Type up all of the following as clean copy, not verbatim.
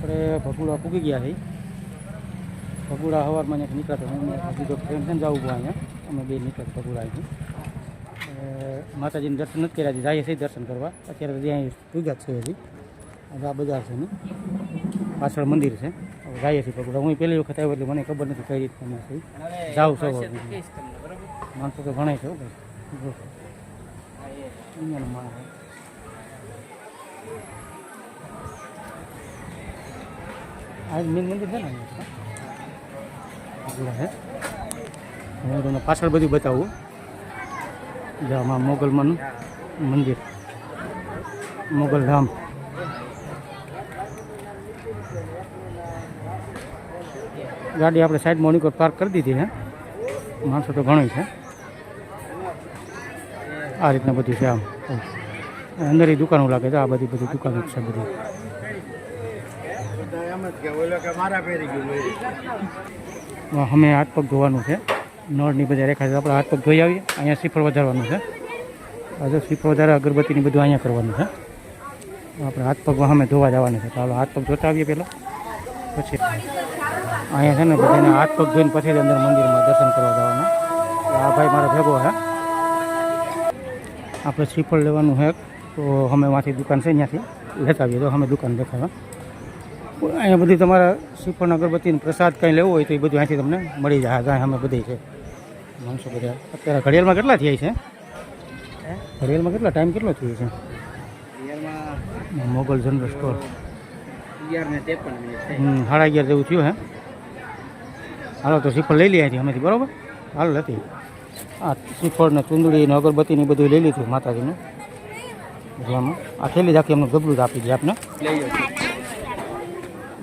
આપણે ભગુડા પૂગી ગયા છે. ભગુડા સવારમાં અહીંયાથી નીકળતા બીજો ટ્રેન છે ને જવું પડે અહીંયા અમે બે નીકળતા ભગુડા અહીંથી માતાજીને દર્શન નથી કર્યા જઈએ છીએ દર્શન કરવા. અત્યારે હજી અહીં પૂજા છે હજી આ બજાર છે ને પાછળ મંદિર છે. જઈએ છીએ ભગુડા. હું પહેલી વખત આવ્યો એટલે મને ખબર નથી કઈ રીતે તમે જાઉં છો. માણસો તો ઘણા છે અહીંયાનો માણસ આ મેન મંદિર છે ને અહીંયા હું તમને પાછળ બધું બતાવું. આમાં મોગલમાનું મંદિર મોગલ ધામ. ગાડી આપણે સાઈડમાં ઓની પાર્ક કરી દીધી છે. માણસો તો ઘણું છે. આ રીતના બધું છે. આમ અંદર દુકાનો લાગે છે. આ બધી દુકાનો છે બધી. અમે હાથ પગ ધોવાનું છે. નળની બધા રેખા છે. આપણે હાથ પગ ધોઈ આવીએ. અહીંયા શ્રીફળ વધારવાનું છે. આજે શ્રીફળ વધારે અગરબત્તીની બધું અહીંયા કરવાનું છે. આપણે હાથ પગ અમે ધોવા જવાનું છે. ચાલો હાથ પગ ધોતા આવીએ પહેલાં. પછી અહીંયા છે ને બધાને હાથ પગ ધોઈને પછી જ અંદર મંદિરમાં દર્શન કરવા જવાના. આ ભાઈ મારો ભેગો છે. આપણે શ્રીફળ લેવાનું છે તો અમે વાંથી દુકાન છે ત્યાંથી લેતા આવીએ. તો અમે દુકાન દેખાવા અહીંયા બધી તમારા શ્રીફળ અગરબત્તીનો પ્રસાદ કંઈ લેવો હોય તો એ બધું અહીંથી તમને મળી જાય. ત્યાં અમે બધી છે માણસો બધા. અત્યારે ઘડિયાળમાં કેટલા થયા છે? ઘડિયાળમાં કેટલા ટાઈમ કેટલો થયો છે? મોગલ જનરલ સ્ટોર 11:53 જેવું થયું હે. હાલો તો શ્રીફળ લઈ લઈએ અહીંથી અમેથી. બરાબર હાલો નથી આ શ્રીફળ ને ચૂંદડી ને અગરબત્તી ને બધું લઈ લીધું માતાજીનું. આમાં આ થેલી જ આખી અમને ગબડું આપી દે આપને.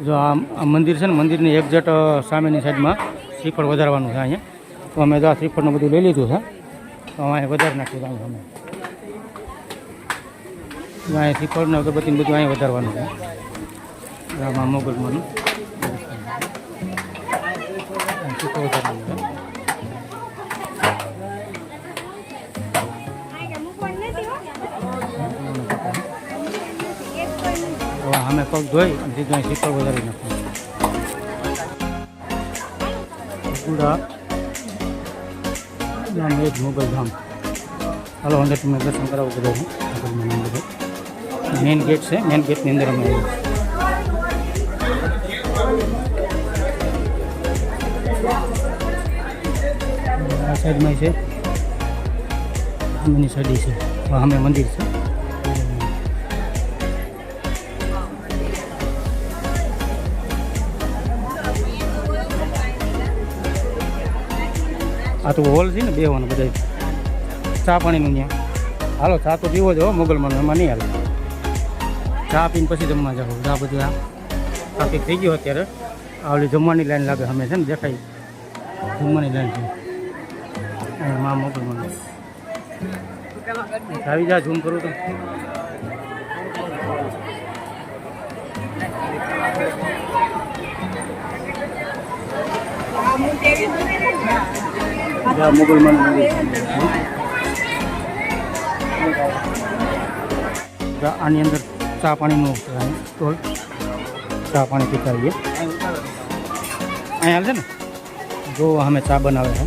જો આ મંદિર છે ને મંદિરની એક્ઝેક્ટ સામેની સાઈડમાં શ્રીફળ વધારવાનું છે અહીંયા. તો અમે જો આ શ્રીફળનું બધું લઈ લીધું છે. તો અહીંયા વધારી નાખ્યું અહીંયા અમે અહીંયા શ્રીફળને અગરબત્તીને બધું અહીંયા વધારવાનું છે. આમાં મોગલમાંનું શ્રીફળ વધારવાનું છે. અમે પગ ધોઈ અને સીધું અહીં શ્રીફળ વધારી નાખીએ. પૂરા ગામ એક મોગલ ધામ. હાલો અંદર તમને દર્શન કરાવું બધા મેઇન ગેટ છે. મેઇન ગેટની અંદર અમે આ સાઈડમાં છે. અમેની સાઈડ છે. અમે મંદિર છે. આ તો હોલ છે ને બેવાનું બધા ચા પાણીનું ત્યાં. હાલો ચા તો પીવો છો મોગલમાં એમાં નહીં હાલો. ચા પીને પછી જમવા જાઓ. આ બધું આ ટ્રાફિક થઈ ગયો અત્યારે. આ ઓલી જમવાની લાઈન લાગે અમે છે ને દેખાય જમવાની લાઈન છે માં મોગલમાં. આવી જા ઝૂમ કરું તો મોગલમાન આની અંદર ચા પાણીનું સ્ટોલ. ચા પાણી પીતા આવીએ. અહીંયા છે ને જો અમે ચા બનાવે છે.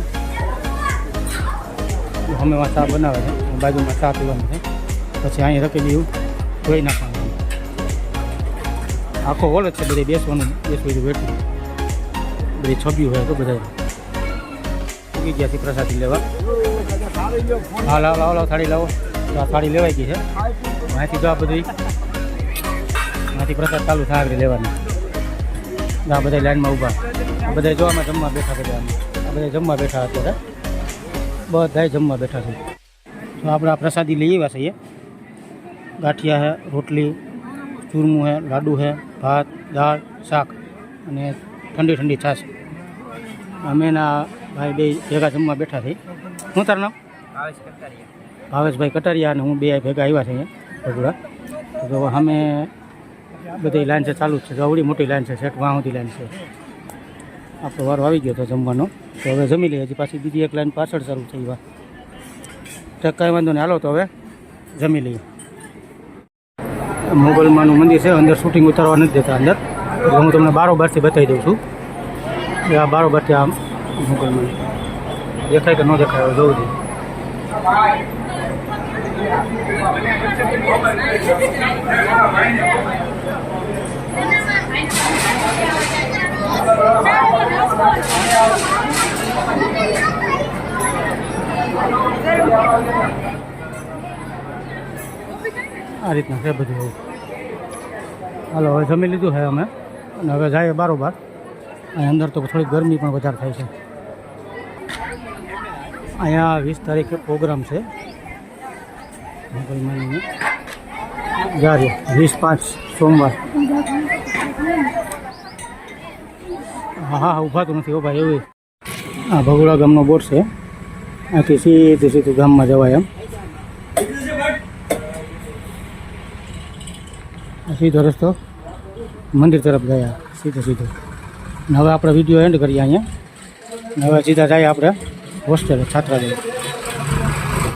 અમે ચા બનાવે છે. બાજુમાં ચા પીવાનું છે. પછી અહીં રખી દીધું ધોઈ નાખવાનું. આખો હોલ જ છે. બધે બેસવાનું બેઠું બધી છબીઓ હોય તો બધા જગ્યાથી પ્રસાદી લેવા. હા લાવો લાવો લાવો થાળી લાવો. તો આ થાળી લેવાઈ ગઈ છે. અહીંથી જો આ બધી અહીંથી પ્રસાદ ચાલુ થાય આગળ લેવાની. આ બધા લાઈનમાં ઊભા. આ બધા જોવામાં જમવા બેઠા. બધા આ બધા જમવા બેઠા અત્યારે. બધા જમવા બેઠા છે. તો આપણે આ પ્રસાદી લઈ આવ્યા છીએ. ગાંઠિયા છે, રોટલી, ચૂરમું છે, લાડુ છે, ભાત, દાળ, શાક અને ઠંડી ઠંડી છાશ. અમે ના ભાઈ બે ભેગા જમવા બેઠા થઈ. શું તારું નામ? ભાવેશભાઈ કટારિયા. અને હું બે ભેગા આવ્યા છે અહીંયા ભગુડા. તો અમે બધી લાઈન છે ચાલુ જ છે. આવડી મોટી લાઈન છે. શેઠ વાં સુધી લાઈન છે. આપણો વારો આવી ગયો હતો જમવાનો. તો હવે જમી લઈએ. હજી પાછી બીજી એક લાઈન પાછળ ચાલુ થઈ. તો કાંઈ વાંધો નહીં. હાલો તો હવે જમી લઈએ. મોગલમાનું મંદિર છે. અંદર શૂટિંગ ઉતારવા નથી દેતા અંદર. એટલે હું તમને બારોબારથી બતાવી દઉં છું કે આ બારોબારથી આમ મોકલમાં દેખાય કે ન દેખાય જોવું જોઈએ. આ રીતના છે બધું એવું. હાલો હવે જમી લીધું છે અમે અને હવે જઈએ બારોબાર. અહીં અંદર તો થોડી ગરમી પણ વધારે થાય છે. અહીંયા 20 તારીખે પ્રોગ્રામ છે જારી 20/5 સોમવાર. હા ઊભાતું નથી હો ભાઈ એવું. આ ભગોડા ગામનો બોર્ડ છે. આથી સીધું ગામમાં જવાય એમ. સીધો રસ્તો મંદિર તરફ ગયા સીધો. હવે આપણે વિડીયો એન્ડ કરીએ અહીંયા. હવે સીધા જઈએ આપણે હોસ્ટેલ છાત્રાલય.